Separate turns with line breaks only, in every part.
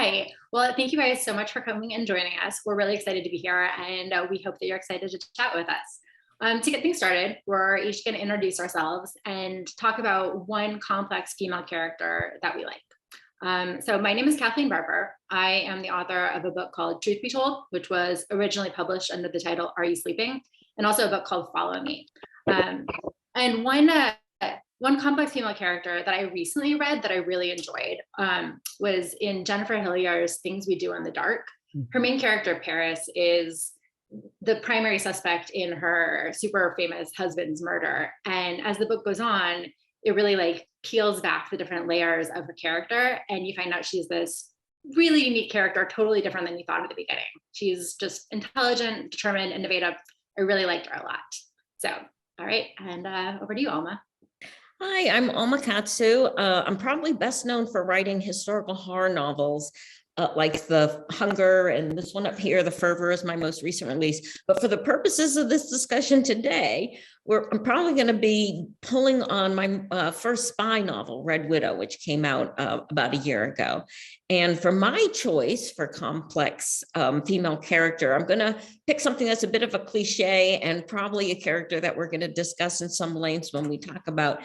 Hi. Well, thank you guys so much for coming and joining us. We're really excited to be here, and we hope that you're excited to chat with us. To get things started, we're each going to introduce ourselves and talk about one complex female character that we like. So my name is Kathleen Barber. I am the author of a book called Truth Be Told, which was originally published under the title Are You Sleeping? And also a book called Follow Me. And one complex female character that I recently read that I really enjoyed was in Jennifer Hillier's Things We Do in the Dark. Her main character, Paris, is the primary suspect in her super famous husband's murder. And as the book goes on, it really peels back the different layers of her character. And you find out she's this really unique character, totally different than you thought at the beginning. She's just intelligent, determined, innovative. I really liked her a lot. So, all right. And over to you, Alma.
Hi, I'm Alma Katsu. I'm probably best known for writing historical horror novels like The Hunger and this one up here, The Fervor, is my most recent release. But for the purposes of this discussion today, I'm probably going to be pulling on my first spy novel, Red Widow, which came out about a year ago. And for my choice for complex female character, I'm going to pick something that's a bit of a cliche and probably a character that we're going to discuss in some lengths when we talk about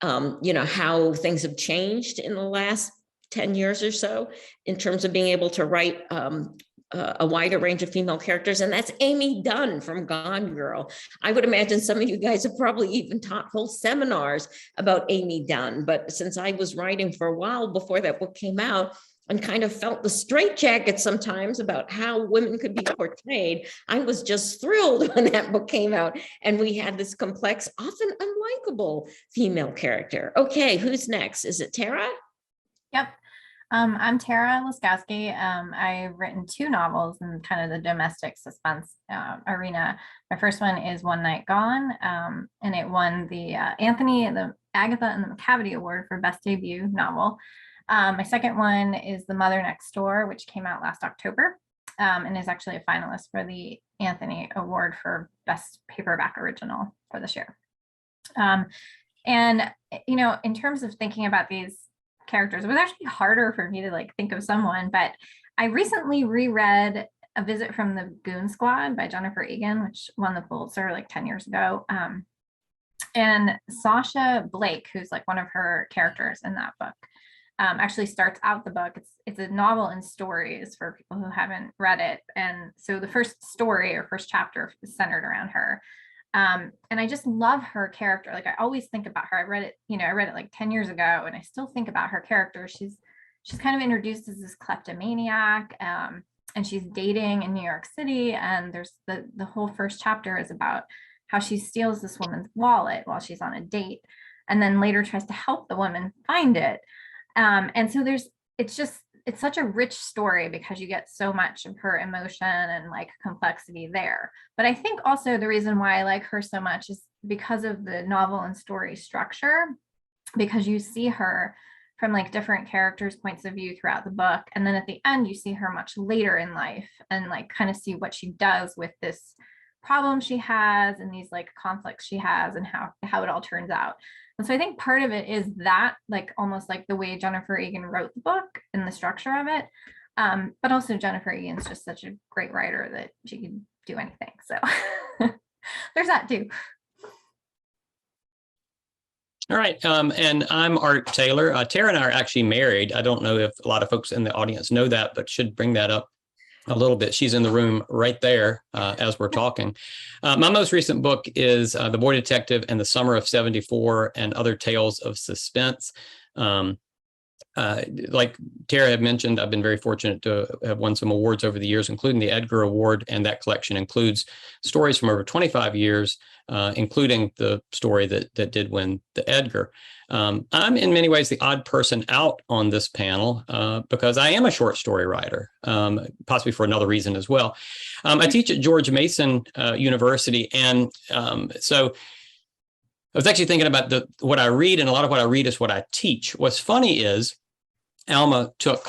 how things have changed in the last 10 years or so in terms of being able to write a wider range of female characters. And that's Amy Dunn from Gone Girl. I would imagine some of you guys have probably even taught whole seminars about Amy Dunn. But since I was writing for a while before that book came out, and kind of felt the straitjacket sometimes about how women could be portrayed, I was just thrilled when that book came out and we had this complex, often unlikable female character. Okay, who's next? Is it Tara?
Yep. I'm Tara Laskowski. I've written 2 novels in kind of the domestic suspense arena. My first one is One Night Gone, and it won the Anthony, the Agatha, and the McCavity Award for Best Debut Novel. My second one is The Mother Next Door, which came out last October and is actually a finalist for the Anthony Award for Best Paperback Original for this year. And, in terms of thinking about these characters, it was actually harder for me to think of someone, but I recently reread A Visit from the Goon Squad by Jennifer Egan, which won the Pulitzer 10 years ago. And Sasha Blake, who's one of her characters in that book, actually starts out the book. It's a novel in stories for people who haven't read it. And so the first story or first chapter is centered around her. And I just love her character. I always think about her. I read it 10 years ago, and I still think about her character. She's kind of introduced as this kleptomaniac, and she's dating in New York City. And there's the whole first chapter is about how she steals this woman's wallet while she's on a date, and then later tries to help the woman find it. And so it's such a rich story because you get so much of her emotion and complexity there. But I think also the reason why I like her so much is because of the novel and story structure, because you see her from different characters' points of view throughout the book. And then at the end, you see her much later in life and kind of see what she does with this problem she has and these conflicts she has and how it all turns out. And so I think part of it is that almost the way Jennifer Egan wrote the book and the structure of it. But also Jennifer Egan's just such a great writer that she can do anything. So there's that too.
All right. And I'm Art Taylor. Tara and I are actually married. I don't know if a lot of folks in the audience know that, but should bring that up a little bit. She's in the room right there as we're talking. My most recent book is The Boy Detective and the Summer of '74 and Other Tales of Suspense. Like Tara had mentioned, I've been very fortunate to have won some awards over the years, including the Edgar Award, and that collection includes stories from over 25 years, including the story that did win the Edgar. I'm in many ways the odd person out on this panel because I am a short story writer, possibly for another reason as well. I teach at George Mason University, and so I was actually thinking about what I read, and a lot of what I read is what I teach. What's funny is Alma took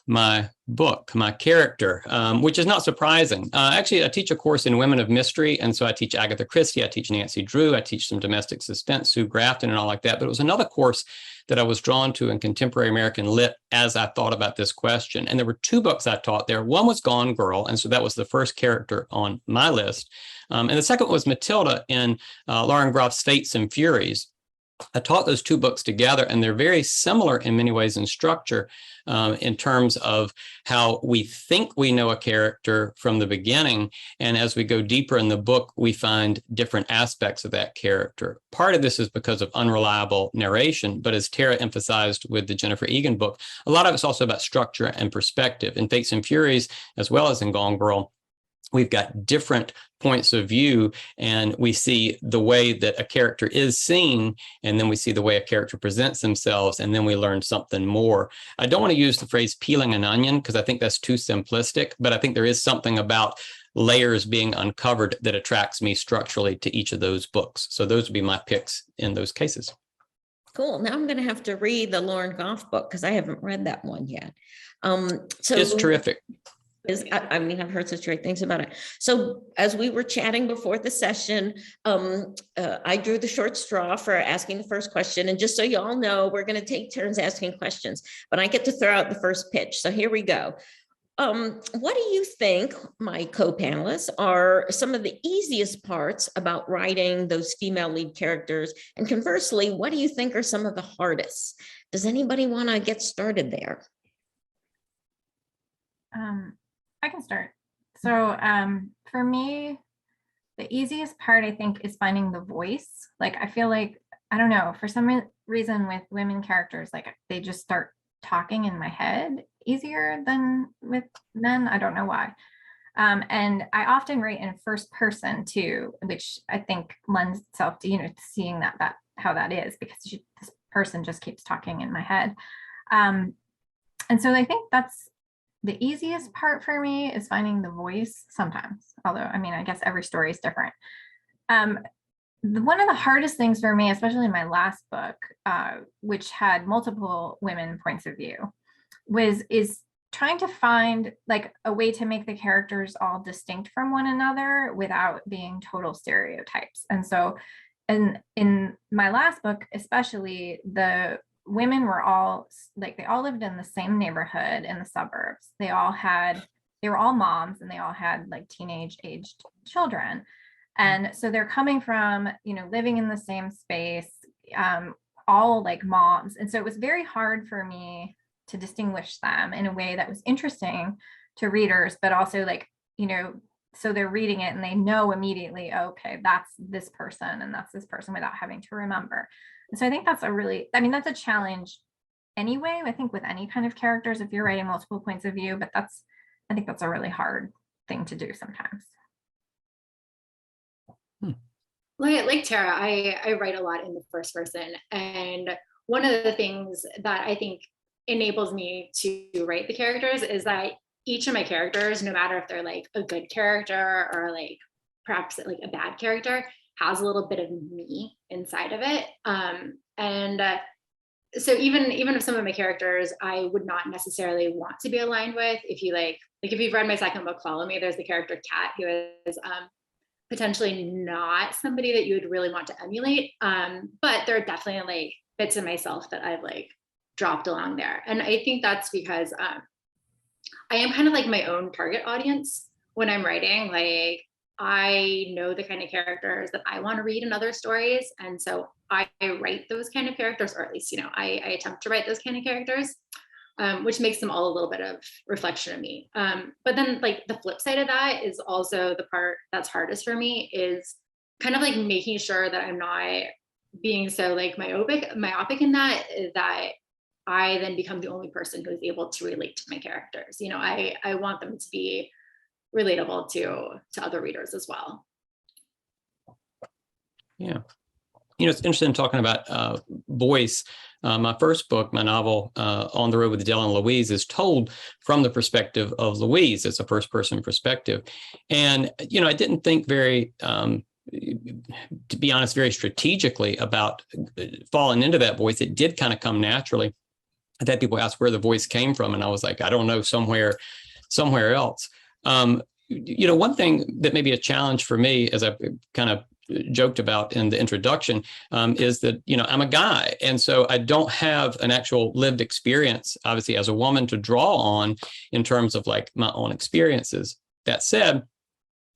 my book, my character, which is not surprising. Actually, I teach a course in Women of Mystery, and so I teach Agatha Christie, I teach Nancy Drew, I teach some domestic suspense, Sue Grafton, and all like that. But it was another course that I was drawn to in contemporary American lit as I thought about this question. And there were two books I taught there. One was Gone Girl, and so that was the first character on my list. And the second was Matilda in Lauren Groff's Fates and Furies. I taught those two books together, and they're very similar in many ways in structure, in terms of how we think we know a character from the beginning. And as we go deeper in the book, we find different aspects of that character. Part of this is because of unreliable narration, but as Tara emphasized with the Jennifer Egan book, a lot of it's also about structure and perspective. In Fates and Furies, as well as in Gone Girl, we've got different points of view, and we see the way that a character is seen, and then we see the way a character presents themselves, and then we learn something more. I don't want to use the phrase peeling an onion because I think that's too simplistic, but I think there is something about layers being uncovered that attracts me structurally to each of those books. So those would be my picks in those cases.
Cool. Now I'm going to have to read the Lauren Goff book because I haven't read that one yet. So
It's terrific.
I mean, I've heard such great things about it. So as we were chatting before the session, I drew the short straw for asking the first question. And just so you all know, we're going to take turns asking questions, but I get to throw out the first pitch. So here we go. What do you think, my co-panelists, are some of the easiest parts about writing those female lead characters? And conversely, what do you think are some of the hardest? Does anybody want to get started there?
I can start. So for me, the easiest part, I think, is finding the voice. Like, I feel like, I don't know, for some reason with women characters, like they just start talking in my head easier than with men. I don't know why. And I often write in first person too, which I think lends itself to, seeing that how that is, because this person just keeps talking in my head. And so I think that's the easiest part for me, is finding the voice sometimes, although, I mean, I guess every story is different. One of the hardest things for me, especially in my last book, which had multiple women points of view, is trying to find like a way to make the characters all distinct from one another without being total stereotypes. And so in my last book, especially, the women were all like, they all lived in the same neighborhood in the suburbs. They were all moms, and they all had like teenage aged children. And so they're coming from, living in the same space, all like moms. And so it was very hard for me to distinguish them in a way that was interesting to readers, but also like, so they're reading it and they know immediately, okay, that's this person and that's this person, without having to remember. And so I think that's that's a challenge anyway, I think, with any kind of characters, if you're writing multiple points of view, but I think that's a really hard thing to do sometimes.
Like Tara, I write a lot in the first person. And one of the things that I think enables me to write the characters is that each of my characters, no matter if they're like a good character or like perhaps like a bad character, has a little bit of me inside of it. So even if some of my characters I would not necessarily want to be aligned with, if you've read my second book, Follow Me, there's the character Kat, who is potentially not somebody that you would really want to emulate. But there are definitely like bits of myself that I've like dropped along there. And I think that's because I am kind of like my own target audience when I'm writing. Like, I know the kind of characters that I want to read in other stories. And so I write those kind of characters, or at least, I attempt to write those kind of characters, which makes them all a little bit of reflection of me. But then like the flip side of that is also the part that's hardest for me, is kind of like making sure that I'm not being so like myopic in that I then become the only person who's able to relate to my characters. I want them to be relatable to other readers as well.
Yeah. It's interesting talking about voice. My first book, my novel, On the Road with Adele and Louise, is told from the perspective of Louise. It's a first person perspective. And, I didn't think to be honest, very strategically about falling into that voice. It did kind of come naturally. I've had people ask where the voice came from, and I was like, I don't know, somewhere else. One thing that may be a challenge for me, as I kind of joked about in the introduction, is that, I'm a guy. And so I don't have an actual lived experience, obviously, as a woman to draw on in terms of like my own experiences. That said,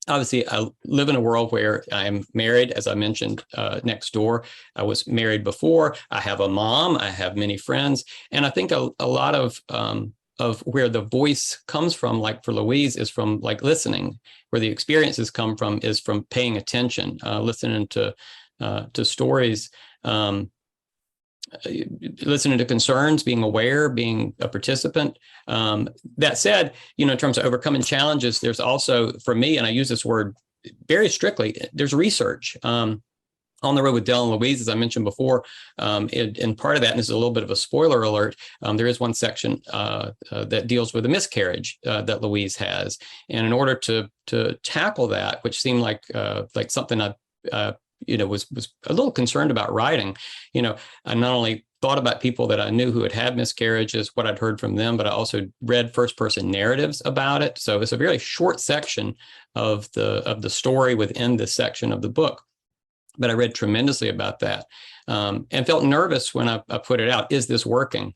obviously, I live in a world where I am married, as I mentioned, next door. I was married before. I have a mom. I have many friends. And I think a lot of where the voice comes from, like for Louise, is from like listening. Where the experiences come from is from paying attention, listening to stories, listening to concerns, being aware, being a participant. That said, in terms of overcoming challenges, there's also, for me, and I use this word very strictly, there's research. On the Road with Dell and Louise, as I mentioned before, and part of that, and this is a little bit of a spoiler alert, there is one section that deals with a miscarriage that Louise has. And in order to tackle that, which seemed like something I was a little concerned about writing, I not only thought about people that I knew who had miscarriages, what I'd heard from them, but I also read first-person narratives about it. So it's a very short section of the story within this section of the book. But I read tremendously about that, and felt nervous when I put it out. Is this working?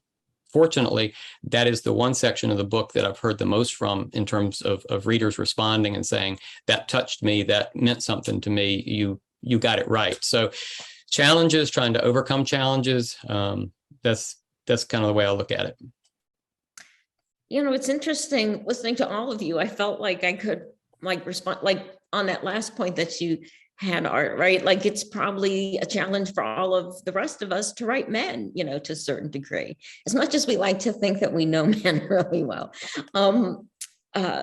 Fortunately, that is the one section of the book that I've heard the most from in terms of readers responding and saying, that touched me, that meant something to me, you got it right. So challenges, trying to overcome challenges, that's kind of the way I look at it.
It's interesting listening to all of you. I felt like I could respond on that last point that you had, art, right? Like it's probably a challenge for all of the rest of us to write men, to a certain degree, as much as we like to think that we know men really well.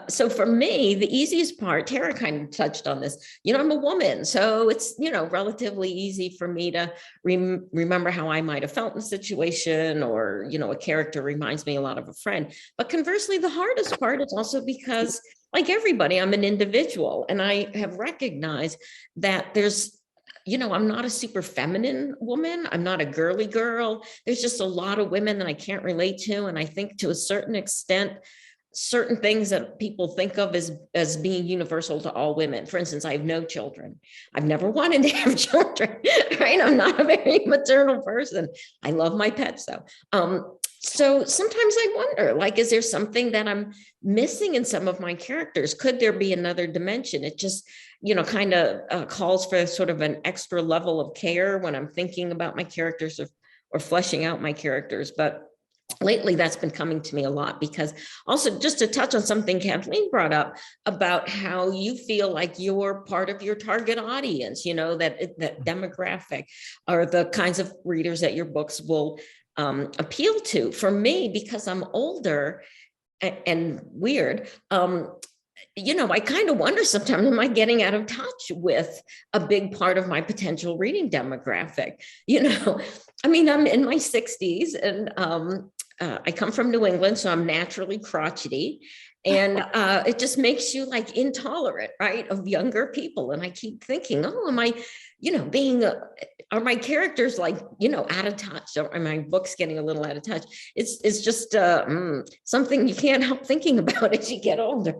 So for me, the easiest part, Tara kind of touched on this, I'm a woman, so it's, relatively easy for me to remember how I might have felt in a situation, or, a character reminds me a lot of a friend. But conversely, the hardest part is also because, like everybody, I'm an individual, and I have recognized that there's, I'm not a super feminine woman. I'm not a girly girl. There's just a lot of women that I can't relate to. And I think to a certain extent, certain things that people think of as being universal to all women. For instance, I have no children. I've never wanted to have children, right? I'm not a very maternal person. I love my pets though. So sometimes I wonder, is there something that I'm missing in some of my characters? Could there be another dimension? It just, kind of calls for sort of an extra level of care when I'm thinking about my characters or fleshing out my characters. But lately that's been coming to me a lot, because also, just to touch on something Kathleen brought up about how you feel like you're part of your target audience, that demographic, or the kinds of readers that your books will appeal to. For me, because I'm older and weird, I kind of wonder sometimes, am I getting out of touch with a big part of my potential reading demographic? I'm in my 60s, and I come from New England, so I'm naturally crotchety. And it just makes you intolerant, right, of younger people. And I keep thinking, am I, are my characters out of touch? Or are my books getting a little out of touch? It's just something you can't help thinking about as you get older.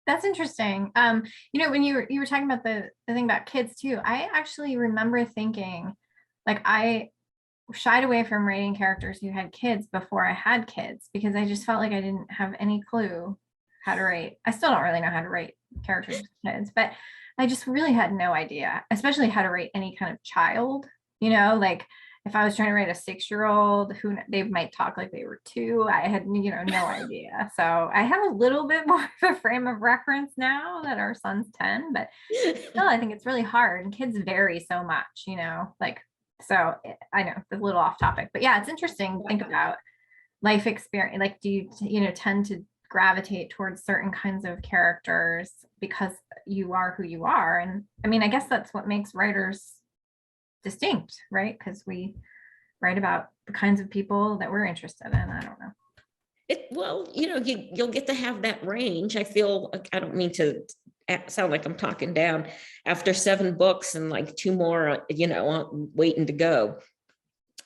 That's interesting. When you were talking about the thing about kids too, I actually remember thinking, I shied away from writing characters who had kids before I had kids, because I just felt like I didn't have any clue how to write. I still don't really know how to write characters with kids, but I just really had no idea, especially how to write any kind of child, if I was trying to write a 6-year-old who they might talk like they were 2, I had, no idea. So I have a little bit more of a frame of reference now that our son's 10, but still, I think it's really hard, and kids vary so much, so I know it's a little off topic, but yeah, it's interesting to think about life experience. Do you, tend to gravitate towards certain kinds of characters because you are who you are? And I guess that's what makes writers distinct, right? Because we write about the kinds of people that we're interested in. I don't know.
You'll get to have that range. I feel, I don't mean to sound like I'm talking down, after 7 books and 2 more, waiting to go.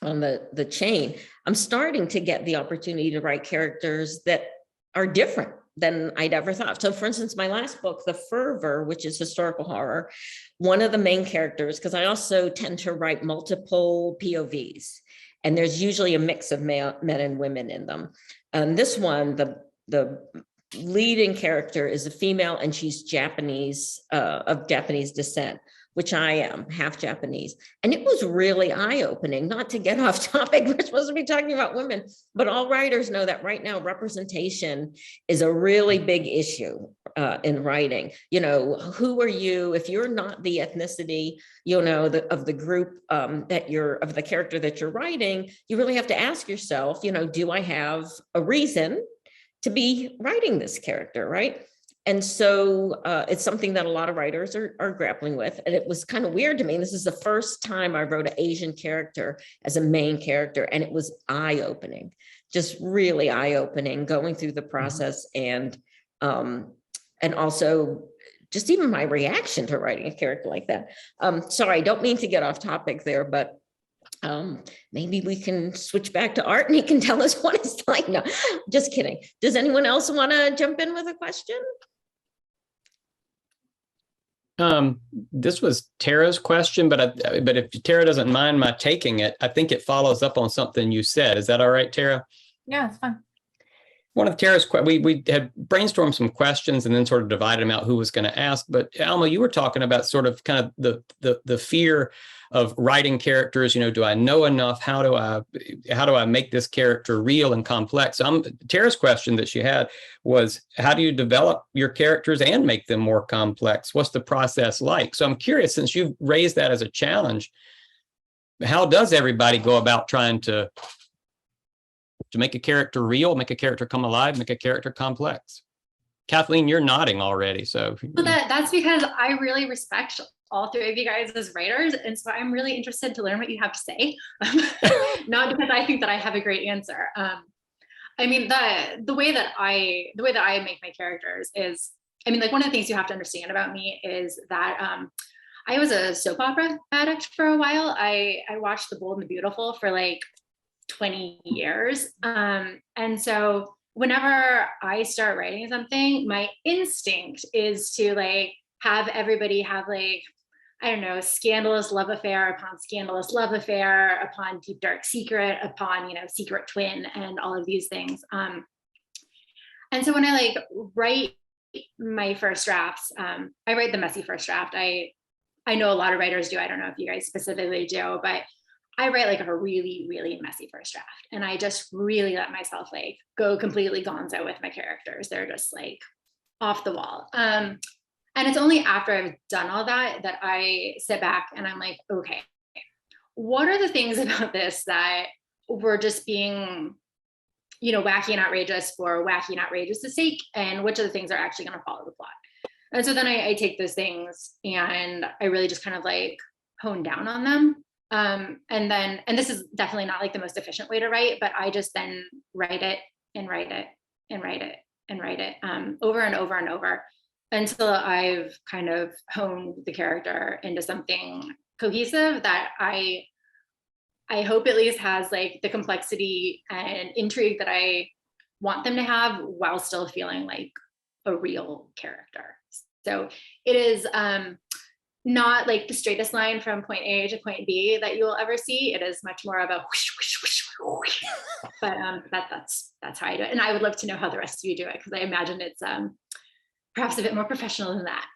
the chain, I'm starting to get the opportunity to write characters that are different than I'd ever thought. So for instance, my last book, The Fervor, which is historical horror, one of the main characters, because I also tend to write multiple POVs, and there's usually a mix of men and women in them. And this one, the leading character is a female, and she's Japanese, of Japanese descent, which I am, half Japanese. And it was really eye-opening, not to get off topic, we're supposed to be talking about women, but all writers know that right now representation is a really big issue in writing. You know, who are you? If you're not the ethnicity, you know, of the group of the character that you're writing, you really have to ask yourself, you know, do I have a reason to be writing this character, right? And so it's something that a lot of writers are grappling with. And it was kind of weird to me. This is the first time I wrote an Asian character as a main character, and it was eye-opening, just really eye-opening, going through the process, and also just even my reaction to writing a character like that. Sorry, I don't mean to get off topic there, but maybe we can switch back to Art and he can tell us what it's like. No, just kidding. Does anyone else want to jump in with a question?
This was Tara's question, but if Tara doesn't mind my taking it, I think it follows up on something you said. Is that all right, Tara?
Yeah, it's fine.
One of Tara's, we had brainstormed some questions and then sort of divided them out who was going to ask. But Alma, you were talking about sort of kind of the fear of writing characters. You know, do I know enough? How do I make this character real and complex? Tara's question that she had was, how do you develop your characters and make them more complex? What's the process like? So I'm curious, since you've raised that as a challenge, how does everybody go about trying to make a character real, make a character come alive, make a character complex? Kathleen, you're nodding already. So
well, that's because I really respect all three of you guys as writers. And so I'm really interested to learn what you have to say. Not because I think that I have a great answer. I mean, the way that I make my characters is, I mean, like, one of the things you have to understand about me is that I was a soap opera addict for a while. I watched The Bold and the Beautiful for like 20 years. And so whenever I start writing something, my instinct is to like have everybody have like, I don't know, scandalous love affair upon scandalous love affair upon deep dark secret upon, you know, secret twin and all of these things. And so when I like write my first drafts, I write the messy first draft. I know a lot of writers do. I don't know if you guys specifically do, but I write like a really, really messy first draft. And I just really let myself like go completely gonzo with my characters. They're just like off the wall. And it's only after I've done all that that I sit back and I'm like, okay, what are the things about this that were just being, you know, wacky and outrageous for wacky and outrageous' sake? And which of the things are actually going to follow the plot? And so then I take those things and I really just kind of like hone down on them. And this is definitely not like the most efficient way to write, but I just then write it and write it and write it and write it over and over and over until I've kind of honed the character into something cohesive that I hope at least has like the complexity and intrigue that I want them to have while still feeling like a real character. So it is not like the straightest line from point A to point B that you will ever see. It is much more of a whoosh, whoosh, whoosh, whoosh. But that's how I do it. And I would love to know how the rest of you do it, because I imagine it's perhaps a bit more professional than that.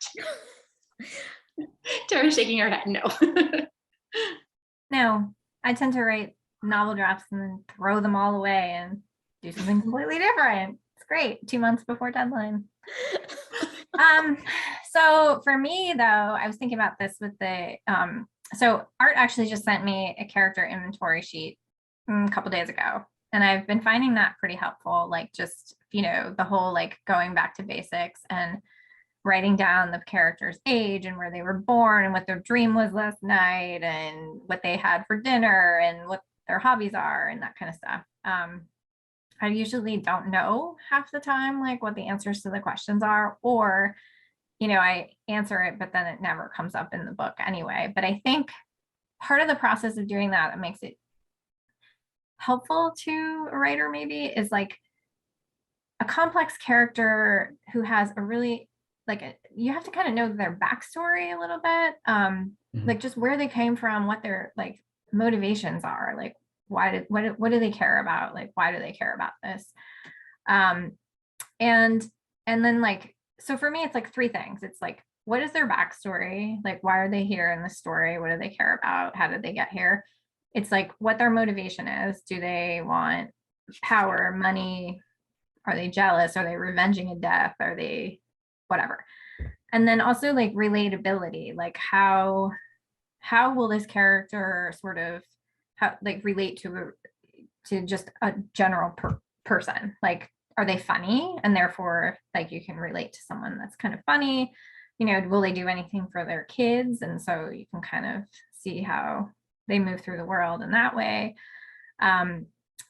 Tara's shaking her head, no.
No, I tend to write novel drafts and then throw them all away and do something completely different. It's great. 2 months before deadline. So for me though, I was thinking about this with the, so Art actually just sent me a character inventory sheet a couple days ago. And I've been finding that pretty helpful, like just, you know, the whole like going back to basics and writing down the character's age and where they were born and what their dream was last night and what they had for dinner and what their hobbies are and that kind of stuff. I usually don't know half the time, like what the answers to the questions are, or, you know, I answer it, but then it never comes up in the book anyway. But I think part of the process of doing that makes it helpful to a writer maybe is like a complex character who has a really you have to kind of know their backstory a little bit, like just where they came from, what their like motivations are, like what do they care about, like why do they care about this, and then like, so for me it's like three things. It's like, what is their backstory, like why are they here in the story, what do they care about, how did they get here? It's like what their motivation is. Do they want power, money? Are they jealous? Are they revenging a death? Are they whatever? And then also like relatability, like how will this character sort of relate to just a general person? Like, are they funny? And therefore, like you can relate to someone that's kind of funny. You know, will they do anything for their kids? And so you can kind of see how they move through the world in that way.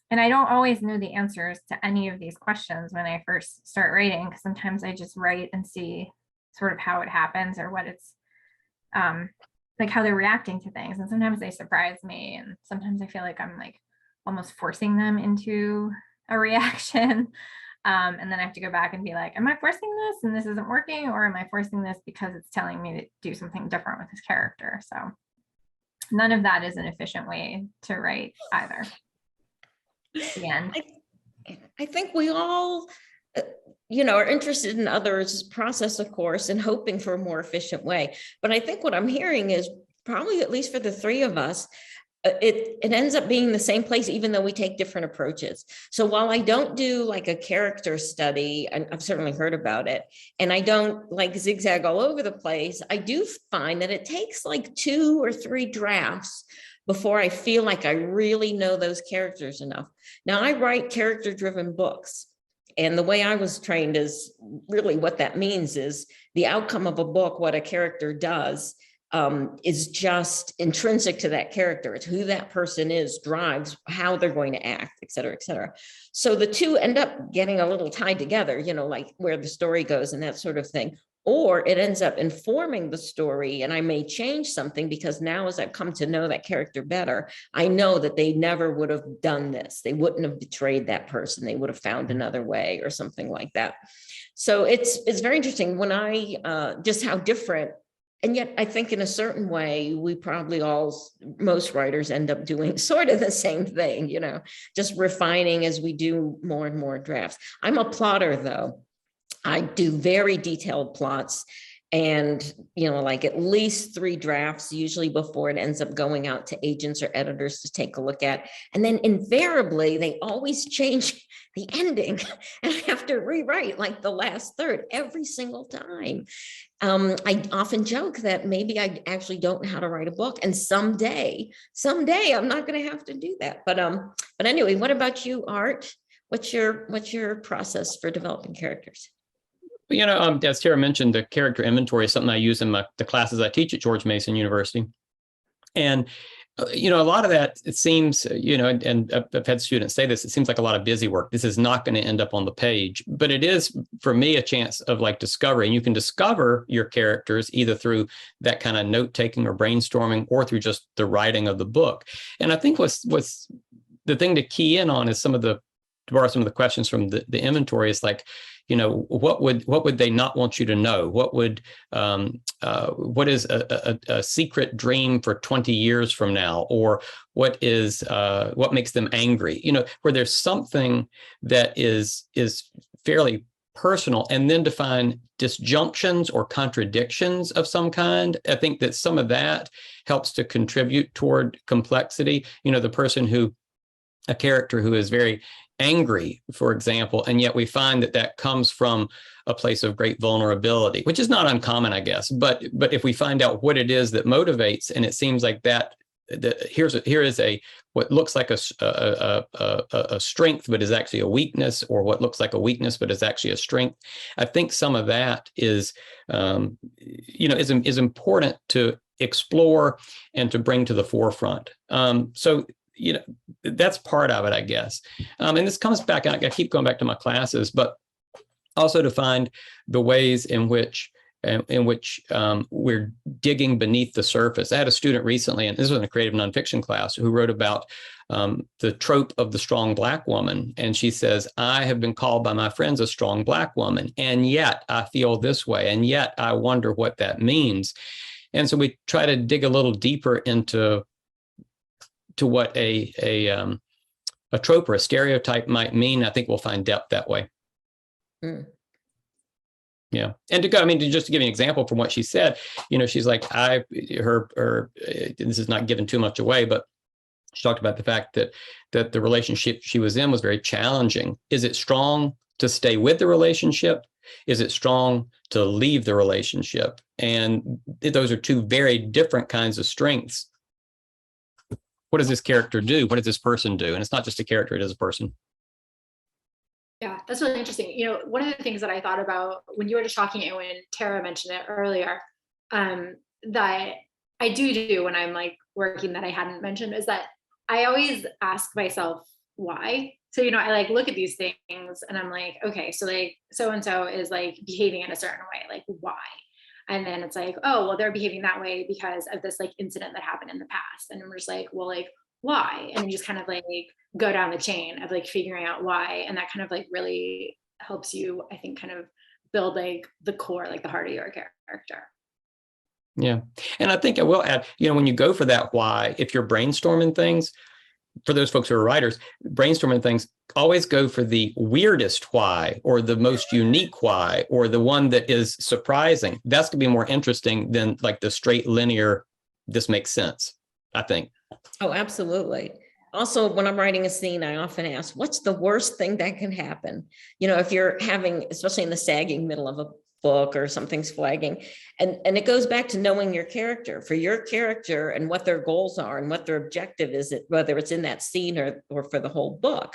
And I don't always know the answers to any of these questions when I first start writing, because sometimes I just write and see sort of how it happens or what it's like how they're reacting to things. And sometimes they surprise me. And sometimes I feel like I'm like almost forcing them into a reaction. And then I have to go back and be like, am I forcing this and this isn't working? Or am I forcing this because it's telling me to do something different with this character? So none of that is an efficient way to write either. The end.
I think we all, are interested in others' process, of course, and hoping for a more efficient way. But I think what I'm hearing is probably, at least for the three of us, it ends up being the same place, even though we take different approaches. So while I don't do like a character study, and I've certainly heard about it, and I don't like zigzag all over the place, I do find that it takes like 2 or 3 drafts before I feel like I really know those characters enough. Now, I write character-driven books, and the way I was trained is really what that means is the outcome of a book, what a character does, is just intrinsic to that character. It's who that person is, drives how they're going to act, et cetera, et cetera. So the two end up getting a little tied together, like where the story goes and that sort of thing. Or it ends up informing the story, and I may change something because now as I've come to know that character better, I know that they never would have done this. They wouldn't have betrayed that person. They would have found another way or something like that. So it's very interesting when I just how different. And yet I think in a certain way, we probably most writers end up doing sort of the same thing, just refining as we do more and more drafts. I'm a plotter though. I do very detailed plots and, like at least 3 drafts, usually before it ends up going out to agents or editors to take a look at. And then invariably, they always change the ending and I have to rewrite like the last third every single time. I often joke that maybe I actually don't know how to write a book, and someday I'm not going to have to do that. But anyway, what about you, Art? What's your process for developing characters?
As Tara mentioned, the character inventory is something I use in the classes I teach at George Mason University. And, a lot of that, it seems, and I've had students say this, it seems like a lot of busy work. This is not going to end up on the page, but it is, for me, a chance of like discovery. And you can discover your characters either through that kind of note-taking or brainstorming or through just the writing of the book. And I think what's the thing to key in on is to borrow some of the questions from the inventory is like, what would they not want you to know? What is a secret dream for 20 years from now? Or what makes them angry? Where there's something that is fairly personal, and then define disjunctions or contradictions of some kind. I think that some of that helps to contribute toward complexity. A character who is very angry, for example, and yet we find that comes from a place of great vulnerability, which is not uncommon, I guess. But if we find out what it is that motivates, and it seems like here is what looks like a strength, but is actually a weakness, or what looks like a weakness, but is actually a strength. I think some of that is important to explore and to bring to the forefront. That's part of it, I guess. And this comes back, I keep going back to my classes, but also to find the ways in which in which we're digging beneath the surface. I had a student recently, and this was in a creative nonfiction class, who wrote about the trope of the strong Black woman. And she says, I have been called by my friends a strong Black woman, and yet I feel this way, and yet I wonder what that means. And so we try to dig a little deeper into what a trope or a stereotype might mean. I think we'll find depth that way. Yeah. And to just to give you an example from what she said, she's like, this is not giving too much away, but she talked about the fact that the relationship she was in was very challenging. Is it strong to stay with the relationship? Is it strong to leave the relationship? And those are two very different kinds of strengths. What does this character do? What does this person do? And it's not just a character, it is a person.
Yeah, that's really interesting. One of the things that I thought about when you were just talking and when Tara mentioned it earlier, that I do when I'm like working that I hadn't mentioned, is that I always ask myself why. So, I like look at these things and I'm like, okay, so like so-and-so is like behaving in a certain way, like why? And then it's like, oh, well, they're behaving that way because of this like incident that happened in the past. And we're just like, well, like, why? And then just kind of like go down the chain of like figuring out why. And that kind of like really helps you, I think, kind of build like the core, like the heart of your character.
Yeah. And I think I will add, when you go for that why, if you're brainstorming things, for those folks who are writers, brainstorming things, always go for the weirdest why, or the most unique why, or the one that is surprising. That's going to be more interesting than like the straight linear, this makes sense, I think.
Oh, absolutely. Also, when I'm writing a scene, I often ask, what's the worst thing that can happen? If you're having, especially in the sagging middle of a book or something's flagging, and it goes back to knowing your character, for your character and what their goals are and what their objective is, whether it's in that scene or for the whole book.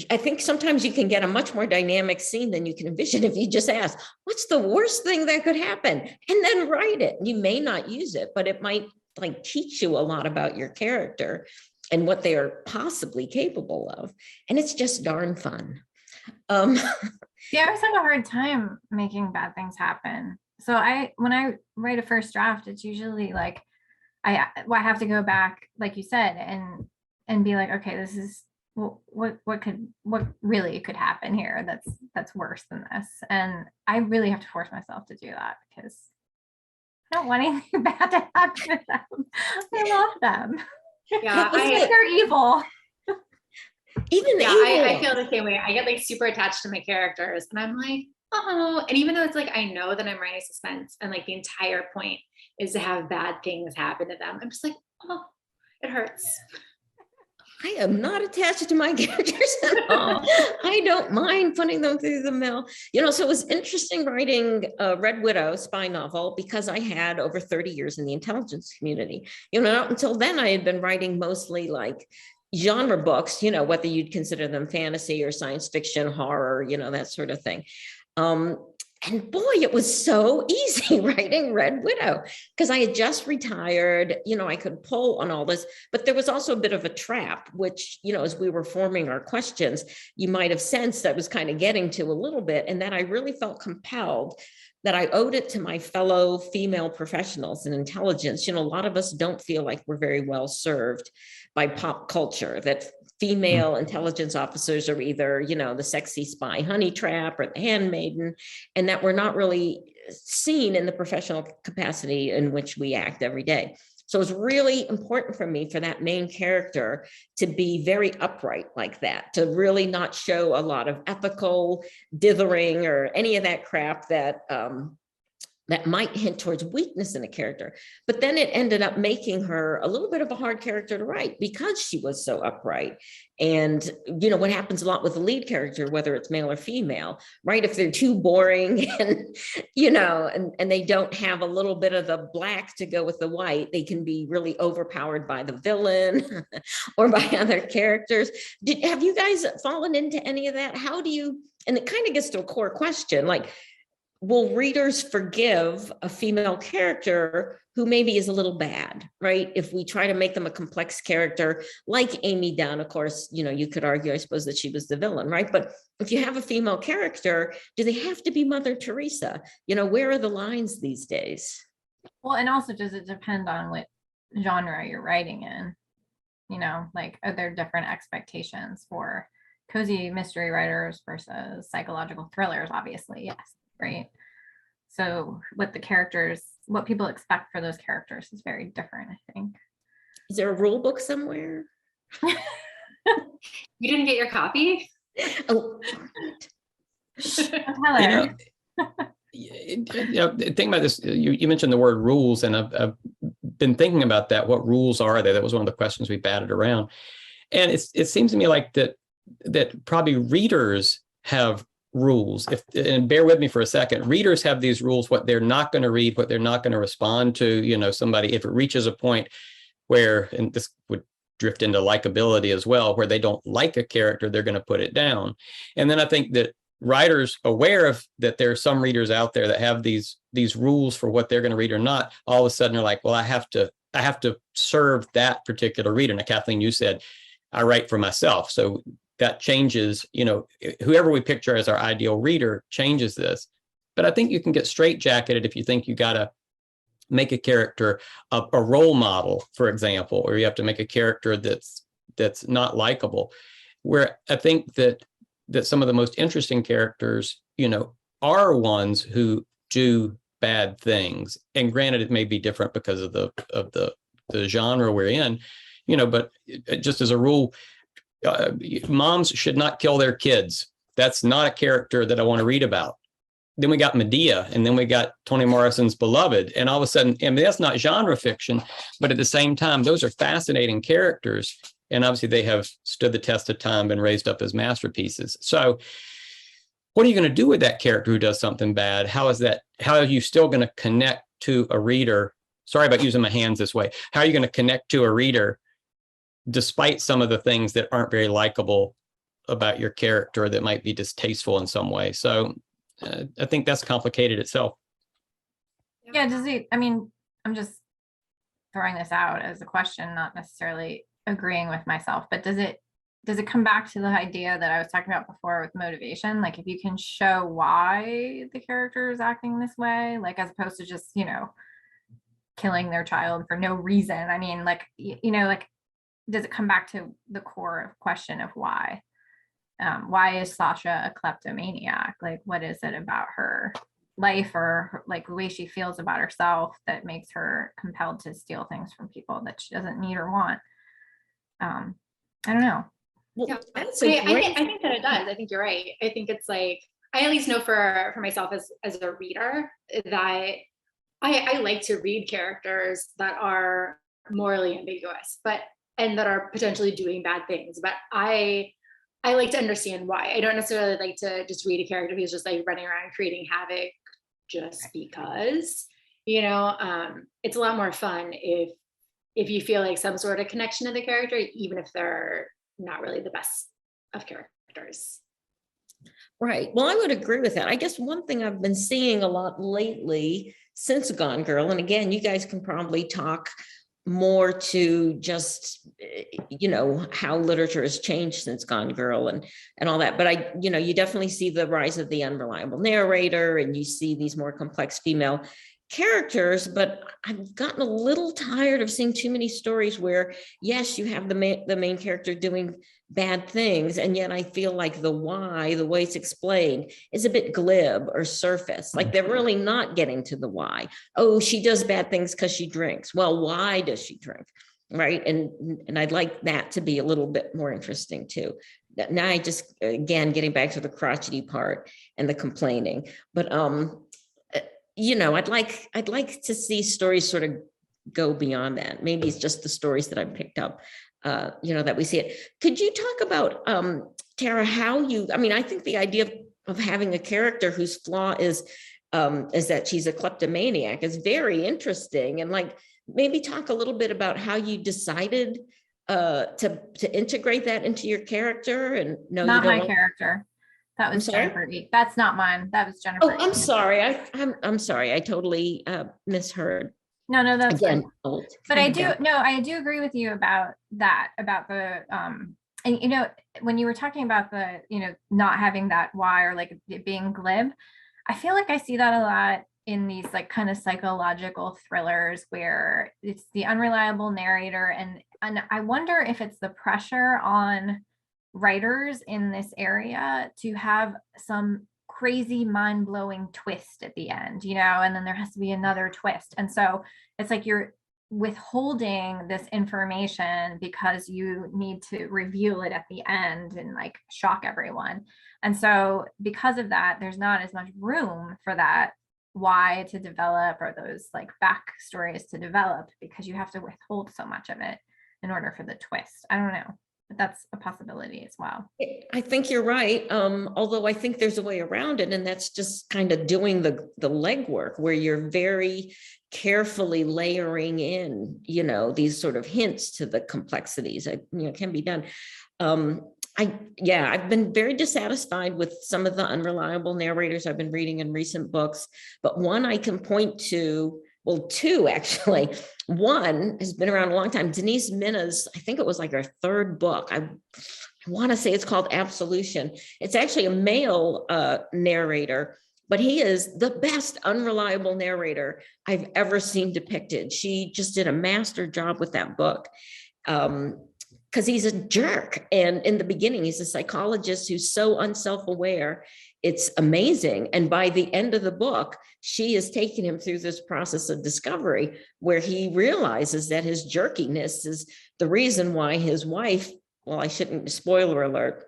I think sometimes you can get a much more dynamic scene than you can envision if you just ask, what's the worst thing that could happen? And then write it. You may not use it, but it might like teach you a lot about your character and what they are possibly capable of. And it's just darn fun.
Yeah, I always have a hard time making bad things happen. So when I write a first draft, it's usually like I have to go back, like you said, and be like, okay, this is what really could happen here that's worse than this. And I really have to force myself to do that because I don't want anything bad to happen to them. I love them.
Yeah,
they're evil.
I feel the same way. I get like super attached to my characters and I'm like, oh, and even though it's like I know that I'm writing suspense and like the entire point is to have bad things happen to them, I'm just like, oh, it hurts.
I am not attached to my characters at all. I don't mind putting them through the mill. So it was interesting writing a Red Widow spy novel because I had over 30 years in the intelligence community. Not until then I had been writing mostly like genre books, whether you'd consider them fantasy or science fiction, horror, that sort of thing. And boy, it was so easy writing Red Widow because I had just retired, I could pull on all this, but there was also a bit of a trap, which, as we were forming our questions, you might have sensed that was kind of getting to a little bit. And that I really felt compelled that I owed it to my fellow female professionals in intelligence. A lot of us don't feel like we're very well served by pop culture, that female intelligence officers are either, the sexy spy honey trap or the handmaiden, and that we're not really seen in the professional capacity in which we act every day. So it's really important for me for that main character to be very upright like that, to really not show a lot of ethical dithering or any of that crap that might hint towards weakness in a character. But then it ended up making her a little bit of a hard character to write because she was so upright. And, what happens a lot with the lead character, whether it's male or female, right? If they're too boring and, and they don't have a little bit of the black to go with the white, they can be really overpowered by the villain or by other characters. Have you guys fallen into any of that? How do you, and it kind of gets to a core question, like, will readers forgive a female character who maybe is a little bad, right? If we try to make them a complex character like Amy Dunn, of course, you could argue, I suppose, that she was the villain, right? But if you have a female character, do they have to be Mother Teresa? Where are the lines these days?
Well, and also, does it depend on what genre you're writing in? Like, are there different expectations for cozy mystery writers versus psychological thrillers? Obviously, yes, right? So what people expect for those characters is very different, I think.
Is there a rule book somewhere?
You didn't get your copy?
Oh,
think about this. You mentioned the word rules, and I've been thinking about that. What rules are there? That was one of the questions we batted around, and it seems to me like that probably readers have rules. And bear with me for a second, readers have these rules: what they're not going to read, what they're not going to respond to. Somebody, if it reaches a point where, and this would drift into likability as well, where they don't like a character, they're going to put it down. And then I think that writers, aware of that, there are some readers out there that have these rules for what they're going to read or not, all of a sudden are like, well, I have to serve that particular reader. Now, Kathleen, you said I write for myself, so that changes. Whoever we picture as our ideal reader changes this. But I think you can get straitjacketed if you think you got to make a character a role model, for example, or you have to make a character that's not likable. Where I think that some of the most interesting characters, are ones who do bad things. And granted, it may be different because of the genre we're in, but just as a rule, moms should not kill their kids. That's not a character that I want to read about. Then we got Medea, and then we got Toni Morrison's Beloved. And all of a sudden, that's not genre fiction, but at the same time, those are fascinating characters. And obviously they have stood the test of time, been raised up as masterpieces. So what are you going to do with that character who does something bad? How are you still going to connect to a reader? Sorry about using my hands this way. How are you going to connect to a reader despite some of the things that aren't very likable about your character that might be distasteful in some way? So I think that's complicated itself.
Yeah, I'm just throwing this out as a question, not necessarily agreeing with myself, but does it come back to the idea that I was talking about before with motivation? Like, if you can show why the character is acting this way, like, as opposed to just, killing their child for no reason. Does it come back to the core question of why? Why is Sasha a kleptomaniac? Like, what is it about her life or like the way she feels about herself that makes her compelled to steal things from people that she doesn't need or want? I don't know.
Yeah, I think that it does. I think you're right. I think it's like, I at least know for myself as a reader that I like to read characters that are morally ambiguous, and that are potentially doing bad things. But I like to understand why. I don't necessarily like to just read a character who's just like running around creating havoc just because. It's a lot more fun if you feel like some sort of connection to the character, even if they're not really the best of characters.
Right. Well, I would agree with that. I guess one thing I've been seeing a lot lately since Gone Girl, and again, you guys can probably talk more to just, how literature has changed since Gone Girl and all that. But you definitely see the rise of the unreliable narrator, and you see these more complex female characters. But I've gotten a little tired of seeing too many stories where, yes, you have the main character doing bad things, and yet I feel like the way it's explained is a bit glib or surface. Like, they're really not getting to the why. Oh, she does bad things because she drinks. Well, why does she drink? Right. And I'd like that to be a little bit more interesting too. Now I just, again, getting back to the crotchety part and the complaining, but I'd like to see stories sort of go beyond that. Maybe it's just the stories that I've picked up, that we see it. Could you talk about, Tara, I think the idea of having a character whose flaw is that she's a kleptomaniac is very interesting. And maybe talk a little bit about how you decided to integrate that into your character. And
not my character. That
I'm
was
sorry?
Jennifer. That's not mine. That was Jennifer.
Oh, I'm sorry. I'm sorry. I totally misheard.
No, that's
Again,
fine.
old.
But I do agree with you about that, about the and you know, when you were talking about the, you know, not having that why, or like it being glib, I feel like I see that a lot in these like kind of psychological thrillers where it's the unreliable narrator, and I wonder if it's the pressure on writers in this area to have some crazy mind-blowing twist at the end, you know, and then there has to be another twist. And so it's like you're withholding this information because you need to reveal it at the end and like shock everyone. And so because of that, there's not as much room for that why to develop, or those like backstories to develop, because you have to withhold so much of it in order for the twist. I don't know, but that's a possibility as well.
I think you're right. Although I think there's a way around it, and that's just kind of doing the legwork where you're very carefully layering in, you know, these sort of hints to the complexities. Can be done. I've been very dissatisfied with some of the unreliable narrators I've been reading in recent books, but one I can point to, well, two actually. One has been around a long time. Denise Minna's, I think it was like her third book. I want to say it's called Absolution. It's actually a male narrator, but he is the best unreliable narrator I've ever seen depicted. She just did a master job with that book. Because he's a jerk. And in the beginning, he's a psychologist who's so unself-aware. It's amazing. And by the end of the book, she is taking him through this process of discovery where he realizes that his jerkiness is the reason why his wife, well, I shouldn't, spoiler alert,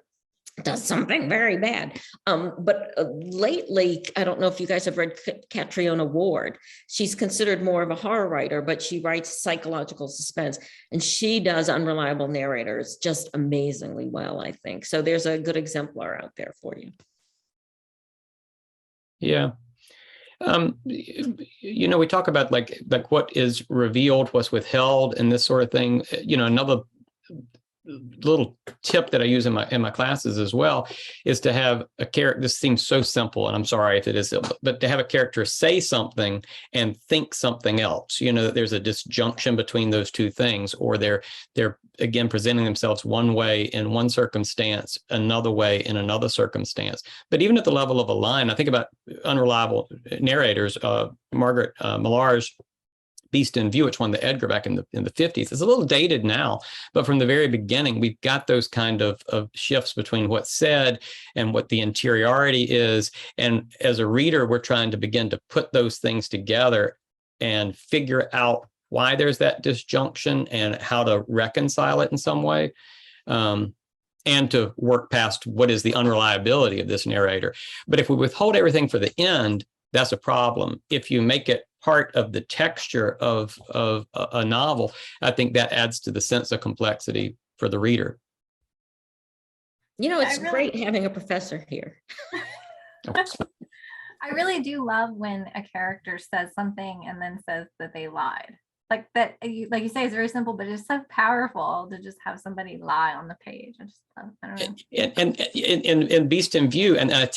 does something very bad. But lately, I don't know if you guys have read Catriona Ward. She's considered more of a horror writer, but she writes psychological suspense, and she does unreliable narrators just amazingly well, I think. So there's a good exemplar out there for you.
Yeah. You know, we talk about like what is revealed, what's withheld, and this sort of thing. You know, another little tip that I use in my classes as well is to have a character. This seems so simple, and I'm sorry if it is, but to have a character say something and think something else. You know, that there's a disjunction between those two things, or they're again presenting themselves one way in one circumstance, another way in another circumstance. But even at the level of a line, I think about unreliable narrators. Margaret Millar's Beast in View, which won the Edgar back in the 50s. It's a little dated now, but from the very beginning, we've got those kind of shifts between what's said and what the interiority is. And as a reader, we're trying to begin to put those things together and figure out why there's that disjunction and how to reconcile it in some way. And to work past what is the unreliability of this narrator. But if we withhold everything for the end, that's a problem. If you make it part of the texture of a novel, I think that adds to the sense of complexity for the reader.
You know, it's great having a professor here.
I really do love when a character says something and then says that they lied. Like that, like you say, it's very simple, but it's so powerful to just have somebody lie on the page. I don't know.
And Beast in View, and I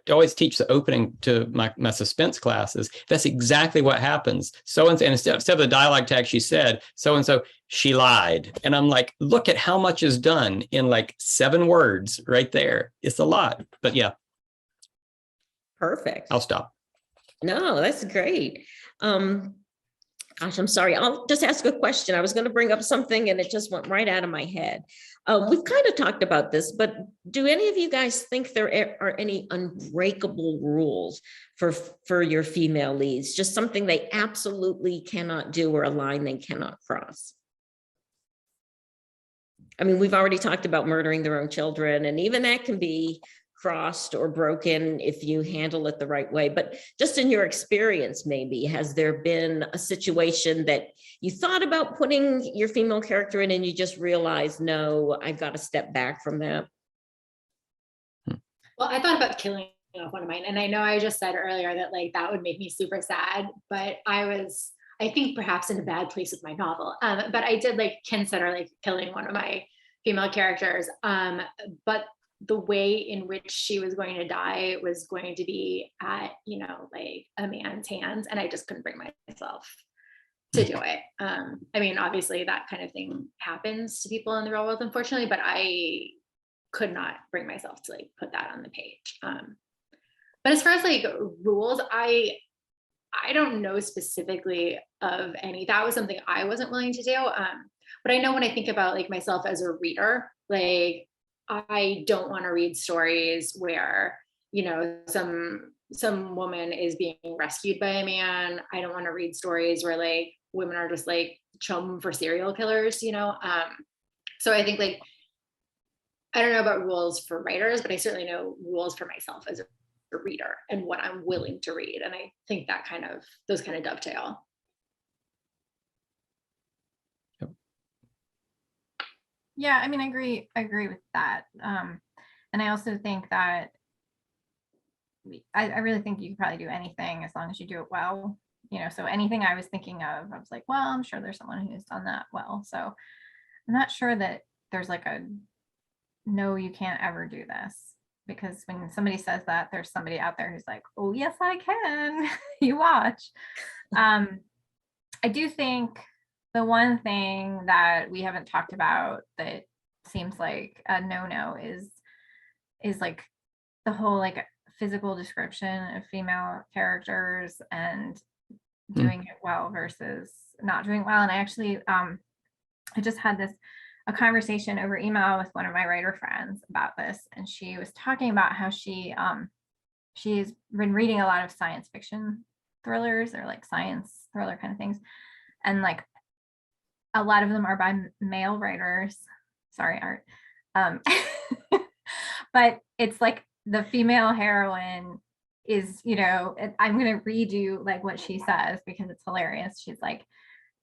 always teach the opening to my suspense classes. That's exactly what happens. And instead of the dialogue tag, she said, so-and-so, she lied. And I'm like, look at how much is done in like 7 words right there. It's a lot, but yeah.
Perfect.
I'll stop.
No, that's great. Gosh, I'm sorry. I'll just ask a question. I was going to bring up something and it just went right out of my head. We've kind of talked about this, but do any of you guys think there are any unbreakable rules for your female leads? Just something they absolutely cannot do, or a line they cannot cross? I mean, we've already talked about murdering their own children, and even that can be crossed or broken if you handle it the right way. But just in your experience, maybe, has there been a situation that you thought about putting your female character in and you just realized, no, I've got to step back from that?
Well, I thought about killing off one of mine, and I know I just said earlier that like that would make me super sad, but I think perhaps in a bad place with my novel. But I did like consider like killing one of my female characters. But the way in which she was going to die was going to be at, you know, like a man's hands, and I just couldn't bring myself to do it. I mean, obviously that kind of thing happens to people in the real world, unfortunately, but I could not bring myself to like put that on the page. But as far as like rules, I don't know specifically of any. That was something I wasn't willing to do. But I know when I think about like myself as a reader, like I don't want to read stories where, you know, some woman is being rescued by a man. I don't want to read stories where like women are just like chum for serial killers, you know? So I think like, I don't know about rules for writers, but I certainly know rules for myself as a reader and what I'm willing to read. And I think that those kind of dovetail.
Yeah, I mean, I agree with that. And I also think that I really think you can probably do anything as long as you do it well. You know, so anything I was thinking of, I was like, well, I'm sure there's someone who's done that well. So I'm not sure that there's like a no, you can't ever do this. Because when somebody says that, there's somebody out there who's like, oh, yes, I can. You watch. I do think the one thing that we haven't talked about that seems like a no-no is like the whole like physical description of female characters and doing it well versus not doing well. And I actually, I just had a conversation over email with one of my writer friends about this, and she was talking about how she's been reading a lot of science fiction thrillers or like science thriller kind of things, and like a lot of them are by male writers. Sorry, Art. But it's like the female heroine is, you know, I'm going to read you like what she says because it's hilarious. She's like,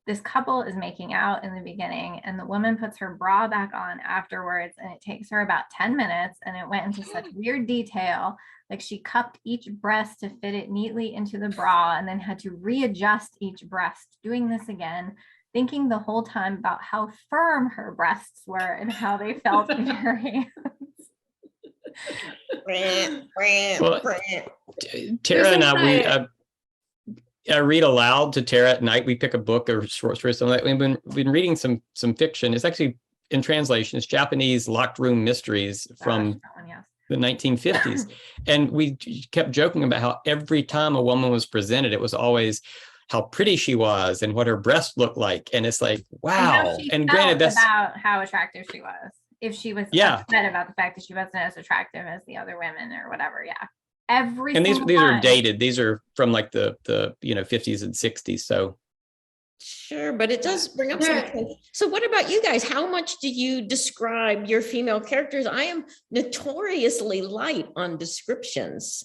this couple is making out in the beginning and the woman puts her bra back on afterwards, and it takes her about 10 minutes, and it went into such weird detail. Like she cupped each breast to fit it neatly into the bra and then had to readjust each breast, doing this again, thinking the whole time about how firm her breasts were and how they felt in her hands.
Well, Tara and I read aloud to Tara at night. We pick a book or short story, something like that. We've been reading some fiction. It's actually in translation. It's Japanese locked room mysteries from the 1950s. And we kept joking about how every time a woman was presented, it was always how pretty she was and what her breast looked like. And it's like, wow. And granted, that's
about how attractive she was. If she was upset about the fact that she wasn't as attractive as the other women or whatever. Yeah.
These are dated. These are from like the 50s and 60s. So
sure, but it does bring up something. So what about you guys? How much do you describe your female characters? I am notoriously light on descriptions.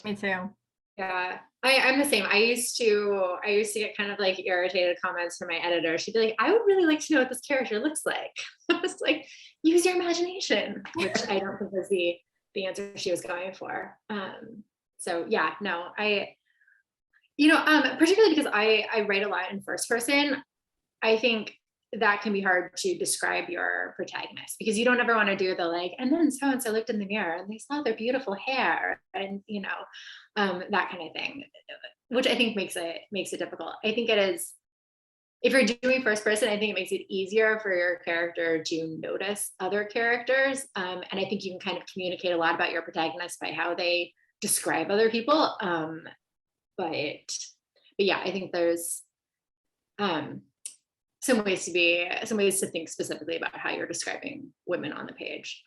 Me too.
Yeah, I'm the same. I used to get kind of like irritated comments from my editor. She'd be like, I would really like to know what this character looks like. I was like, use your imagination, which I don't think was the answer she was going for. So yeah, no, particularly because I write a lot in first person, I think that can be hard to describe your protagonist because you don't ever want to do the like, and then so-and-so looked in the mirror and they saw their beautiful hair and, that kind of thing, which I think makes it difficult. I think it is, if you're doing first person, I think it makes it easier for your character to notice other characters. And I think you can kind of communicate a lot about your protagonist by how they describe other people. But yeah, I think there's some ways to think specifically about how you're describing women on the page.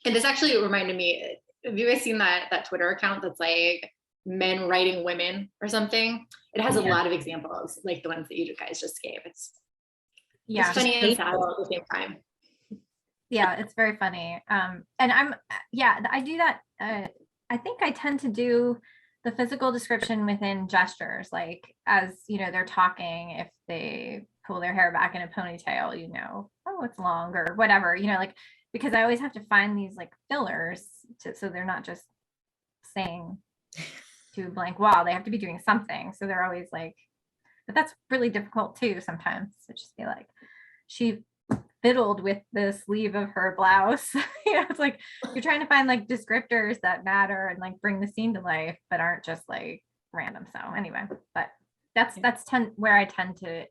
And this actually reminded me, have you guys seen that Twitter account that's like men writing women or something? It has a lot of examples, like the ones that you guys just gave. It's funny and sad all at the same time.
Yeah, it's very funny. And I do that. I think I tend to do the physical description within gestures, like as they're talking, if they pull their hair back in a ponytail, oh, it's long or whatever, like, because I always have to find these like fillers so they're not just saying to a blank wall, they have to be doing something. So they're always like, but that's really difficult too sometimes to just be like, she fiddled with the sleeve of her blouse. It's like you're trying to find like descriptors that matter and like bring the scene to life, but aren't just like random. So anyway, but that's where I tend to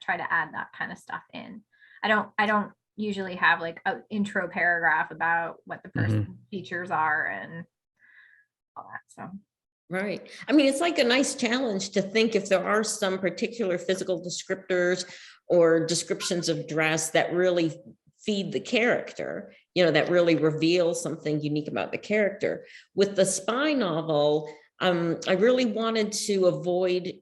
try to add that kind of stuff in. I don't usually have like an intro paragraph about what the person's features are and all that. So
right. I mean, it's like a nice challenge to think if there are some particular physical descriptors or descriptions of dress that really feed the character, that really reveal something unique about the character. With the spy novel, I really wanted to avoid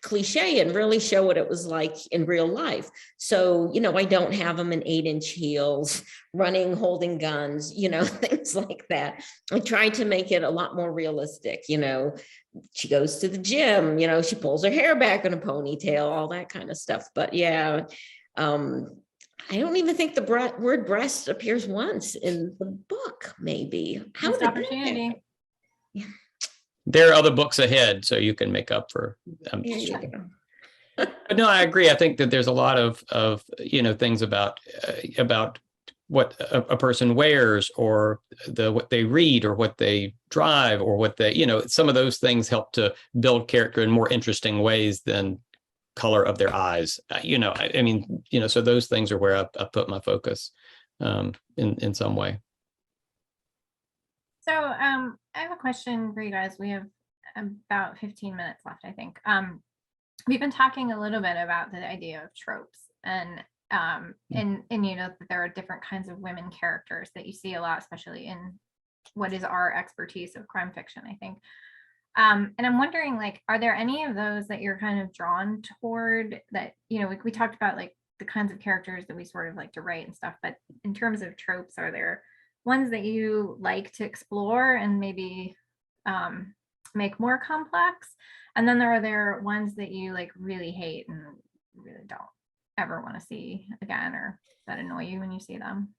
cliche and really show what it was like in real life. So, I don't have them in 8-inch heels, running, holding guns, things like that. I tried to make it a lot more realistic. She goes to the gym, she pulls her hair back in a ponytail, all that kind of stuff. But yeah, I don't even think the word breast appears once in the book, maybe.
How did opportunity?
Yeah.
There are other books ahead, so you can make up for them. But no, I agree. I think that there's a lot of things about what a person wears, or what they read, or what they drive, or what they, some of those things help to build character in more interesting ways than color of their eyes. So those things are where I put my focus in some way.
So I have a question for you guys. We have about 15 minutes left, I think. We've been talking a little bit about the idea of tropes and that there are different kinds of women characters that you see a lot, especially in what is our expertise of crime fiction, I think. And I'm wondering, like, are there any of those that you're kind of drawn toward that, we talked about like the kinds of characters that we sort of like to write and stuff, but in terms of tropes, are there ones that you like to explore and maybe make more complex? And then are there ones that you like really hate and really don't ever want to see again, or that annoy you when you see them?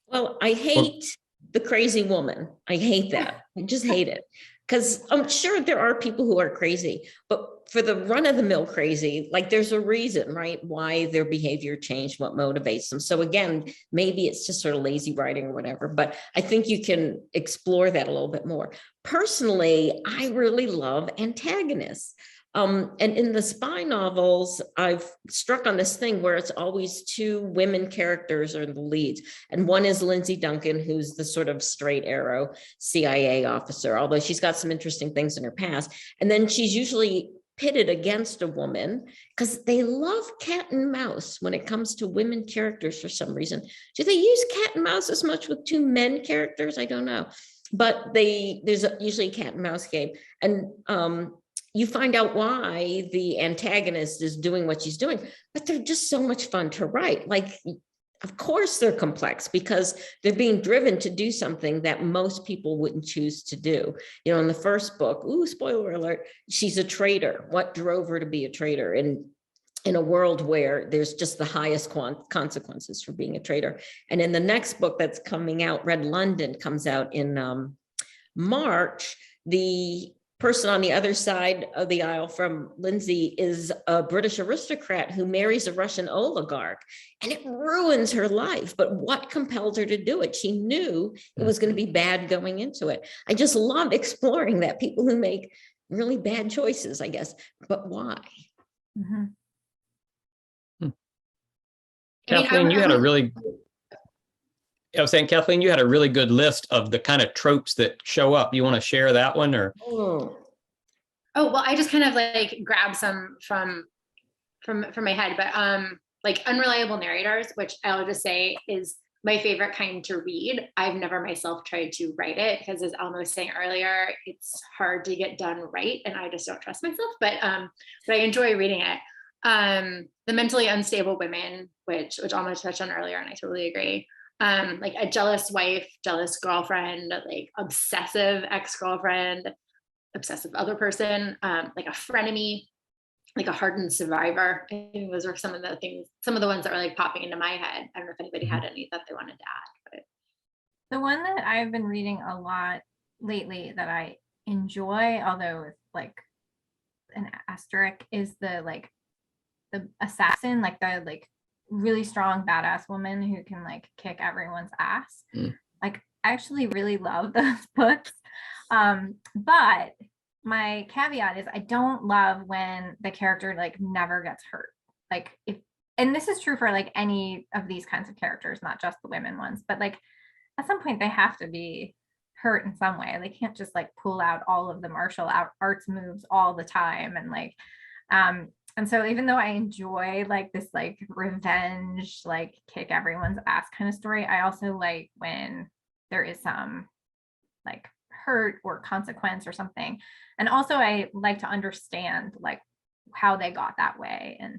Well, I hate the crazy woman. I hate that. I just hate it. Because I'm sure there are people who are crazy, but for the run-of-the-mill crazy, like there's a reason, right, why their behavior changed, what motivates them. So again, maybe it's just sort of lazy writing or whatever, but I think you can explore that a little bit more. Personally, I really love antagonists. And in the spy novels, I've struck on this thing where it's always two women characters are the leads. And one is Lindsay Duncan, who's the sort of straight arrow CIA officer, although she's got some interesting things in her past. And then she's usually pitted against a woman because they love cat and mouse when it comes to women characters for some reason. Do they use cat and mouse as much with two men characters? I don't know. But there's usually a cat and mouse game. And you find out why the antagonist is doing what she's doing, but they're just so much fun to write. Like, of course they're complex because they're being driven to do something that most people wouldn't choose to do. In the first book, spoiler alert, she's a traitor. What drove her to be a traitor? In a world where there's just the highest consequences for being a traitor. And in the next book that's coming out, Red London, comes out in March, the person on the other side of the aisle from Lindsay is a British aristocrat who marries a Russian oligarch, and it ruins her life. But what compelled her to do it? She knew it was going to be bad going into it. I just love exploring that. People who make really bad choices, I guess, but why?
Mm-hmm.
Kathleen, you had a really... I was saying, Kathleen, you had a really good list of the kind of tropes that show up. You want to share that one, or?
Oh, well, I just kind of like grabbed some from my head, but like Unreliable Narrators, which I'll just say is my favorite kind to read. I've never myself tried to write it because, as Elmo was saying earlier, it's hard to get done right, and I just don't trust myself. But I enjoy reading it. The Mentally Unstable Women, which Alma touched on earlier, and I totally agree. Like a jealous wife, jealous girlfriend, like obsessive ex-girlfriend, obsessive other person, like a frenemy, like a hardened survivor. I think those are some of the ones that were like popping into my head. I don't know if anybody had any that they wanted to add. But
the one that I've been reading a lot lately that I enjoy, although it's like an asterisk, is the assassin, like the really strong badass woman who can like kick everyone's ass. Like I actually really love those books. But my caveat is I don't love when the character like never gets hurt. Like and this is true for like any of these kinds of characters, not just the women ones, but like at some point they have to be hurt in some way. They can't just like pull out all of the martial arts moves all the time. And like, and so even though I enjoy like this like revenge, like kick everyone's ass kind of story, I also like when there is some like hurt or consequence or something. And also I like to understand like how they got that way and,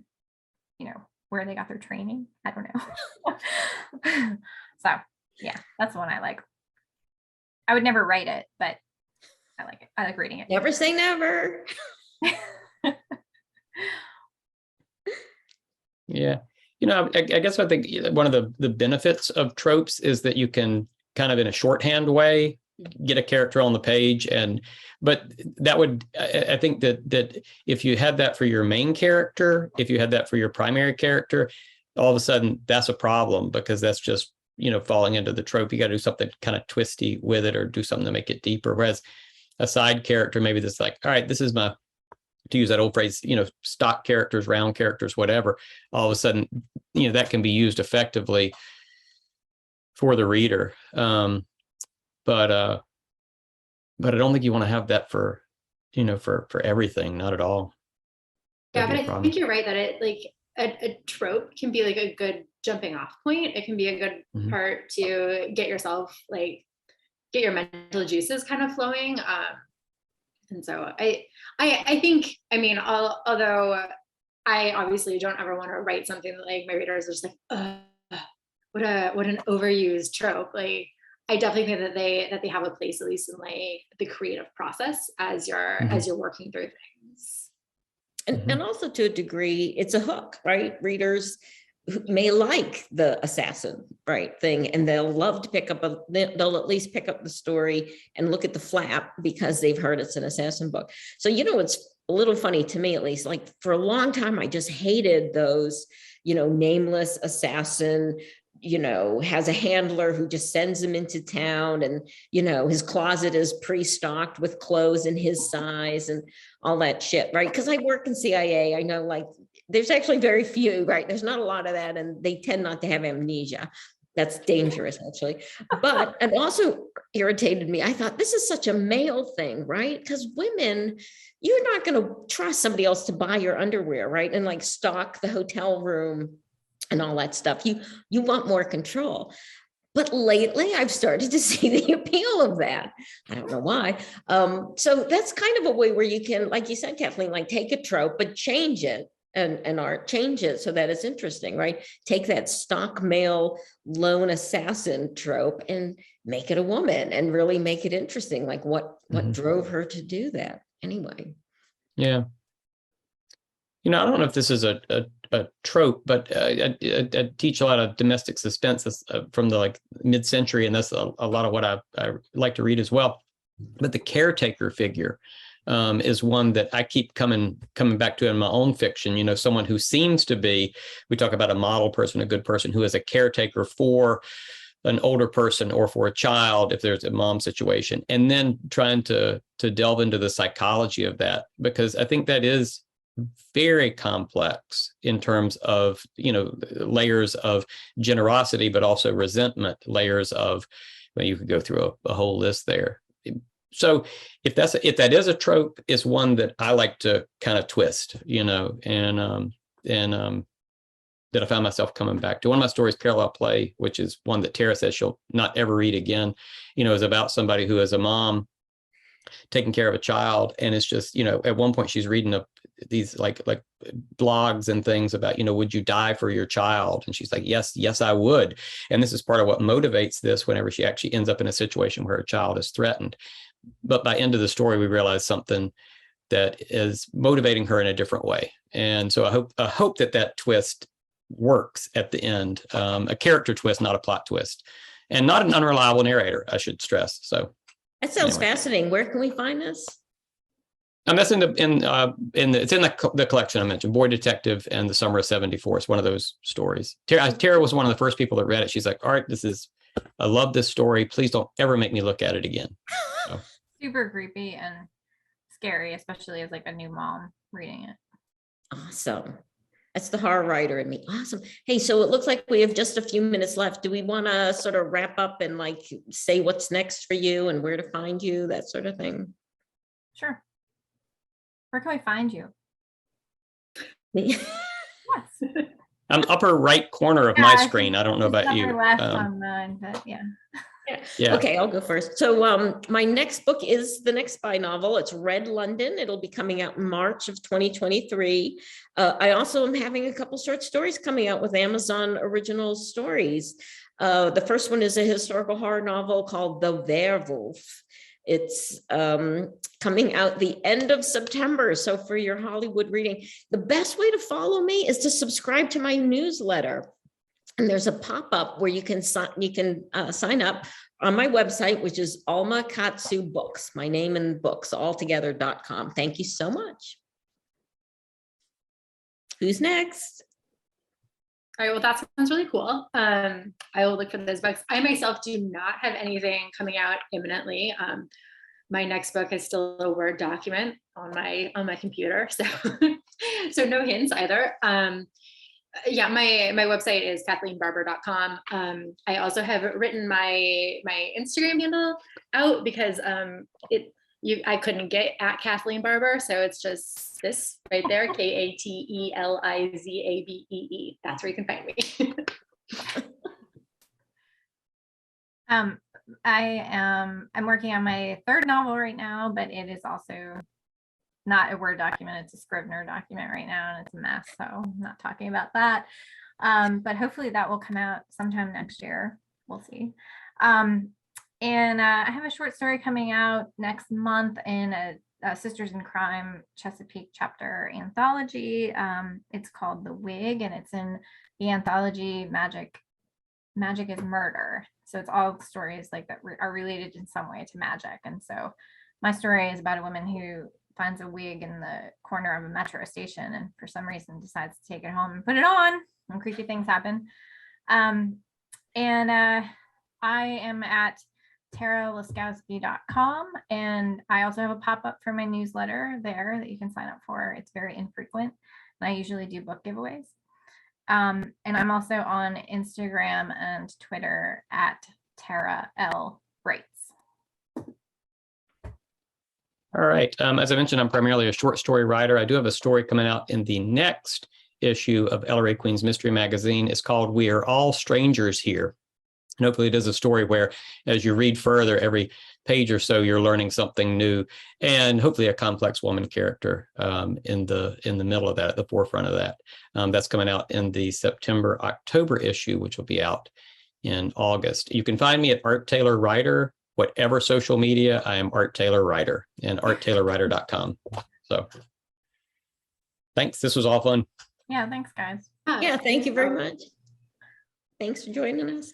you know, where they got their training. I don't know. So yeah, that's the one I like. I would never write it, but I like it. I like reading it.
Never say never.
Yeah. You know, I guess I think one of the benefits of tropes is that you can kind of in a shorthand way get a character on the page. But that would, I think that if you had that for your main character, if you had that for your primary character, all of a sudden that's a problem because that's just, you know, falling into the trope. You got to do something kind of twisty with it or do something to make it deeper. Whereas a side character, maybe that's like, all right, this is my, to use that old phrase, you know, stock characters, round characters, whatever. All of a sudden, you know, that can be used effectively for the reader. But I don't think you want to have that for, you know, for everything, not at all.
Yeah, but I think you're right that it like a trope can be like a good jumping off point. It can be a good part to get yourself like get your mental juices kind of flowing. And so I think, I mean, although I obviously don't ever want to write something that like my readers are just like, what an overused trope. Like I definitely think that they have a place at least in like the creative process as you're working through things.
And also to a degree, it's a hook, right? Readers may like the assassin, right, thing, and they'll love to they'll at least pick up the story and look at the flap because they've heard it's an assassin book. So, you know, it's a little funny to me, at least, like for a long time, I just hated those, you know, nameless assassin, you know, has a handler who just sends him into town and, you know, his closet is pre-stocked with clothes in his size and all that shit, right? Because I work in CIA, I know like there's actually very few, right? There's not a lot of that and they tend not to have amnesia. That's dangerous actually. But it also irritated me. I thought this is such a male thing, right? Because women, you're not going to trust somebody else to buy your underwear, right? And like stock the hotel room and all that stuff. You want more control. But lately I've started to see the appeal of that. I don't know why. So that's kind of a way where you can, like you said, Kathleen, like take a trope, but change it and art change it so that it's interesting, right? Take that stock male lone assassin trope and make it a woman and really make it interesting. Like what drove her to do that anyway?
Yeah. You know, I don't know if this is a trope, but I teach a lot of domestic suspense from the like mid-century, and that's a lot of what I like to read as well. But the caretaker figure is one that I keep coming back to in my own fiction. You know, someone who seems to be, we talk about a model person, a good person, who is a caretaker for an older person or for a child if there's a mom situation, and then trying to delve into the psychology of that, because I think that is very complex in terms of, you know, layers of generosity, but also resentment, layers of, well, you could go through a whole list there. So if that is a trope, it's one that I like to kind of twist, you know, and that I found myself coming back to. One of my stories, Parallel Play, which is one that Tara says she'll not ever read again, you know, is about somebody who is a mom taking care of a child. And it's just, you know, at one point she's reading these like blogs and things about, you know, would you die for your child? And she's like, yes, I would. And this is part of what motivates this whenever she actually ends up in a situation where her child is threatened. But by end of the story, we realize something that is motivating her in a different way. And so I hope that twist works at the end, a character twist, not a plot twist, and not an unreliable narrator, I should stress. So
that sounds fascinating. Where can we find this?
And that's it's in the collection I mentioned, Boy Detective and the Summer of '74. It's one of those stories. Tara was one of the first people that read it. She's like, Art, I love this story. Please don't ever make me look at it again. So.
Super creepy and scary, especially as like a new mom reading it.
Awesome. That's the horror writer in me. Awesome. Hey, so it looks like we have just a few minutes left. Do we want to sort of wrap up and like say what's next for you and where to find you, that sort of thing?
Sure. Where can we find you?
Yes.
I'm upper right corner of my screen. I don't know about you.
Left on mine, but yeah.
Yeah. Okay, I'll go first. So my next book is the next spy novel. It's Red London. It'll be coming out in March of 2023. I also am having a couple short stories coming out with Amazon Original Stories. The first one is a historical horror novel called The Werewolf. It's coming out the end of September. So for your Hollywood reading, the best way to follow me is to subscribe to my newsletter. And there's a pop-up where you can sign up on my website, which is Alma Katsu Books, my name and books, altogether.com. Thank you so much. Who's next?
All right, well, that sounds really cool. I will look for those books. I myself do not have anything coming out imminently. My next book is still a Word document on my computer, so no hints either. Yeah, my website is kathleenbarber.com. I also have written my Instagram handle out because I couldn't get at Kathleen Barber, so it's just this right there, KATELIZABEE. That's where you can find me.
I'm working on my third novel right now, but it is also not a Word document. It's a Scrivener document right now, and it's a mess, so I'm not talking about that. But hopefully that will come out sometime next year. We'll see. And I have a short story coming out next month in a Sisters in Crime Chesapeake chapter anthology. It's called The Wig, and it's in the anthology Magic is Murder. So it's all stories like that are related in some way to magic. And so my story is about a woman who finds a wig in the corner of a metro station and for some reason decides to take it home and put it on, and creepy things happen. I am at taralaskowski.com, and I also have a pop-up for my newsletter there that you can sign up for. It's very infrequent, and I usually do book giveaways. And I'm also on Instagram and Twitter at Tara L. Brights.
All right. As I mentioned, I'm primarily a short story writer. I do have a story coming out in the next issue of Ella Ray Queen's Mystery Magazine. It's called We Are All Strangers Here. And hopefully it is a story where, as you read further, every page or so, you're learning something new, and hopefully a complex woman character in the middle of that, at the forefront of that. That's coming out in the September-October issue, which will be out in August. You can find me at Art Taylor Writer, whatever social media. I am Art Taylor Writer, and arttaylorwriter.com. So thanks. This was all fun.
Yeah, thanks, guys.
Yeah, thank you very much. Thanks for joining us.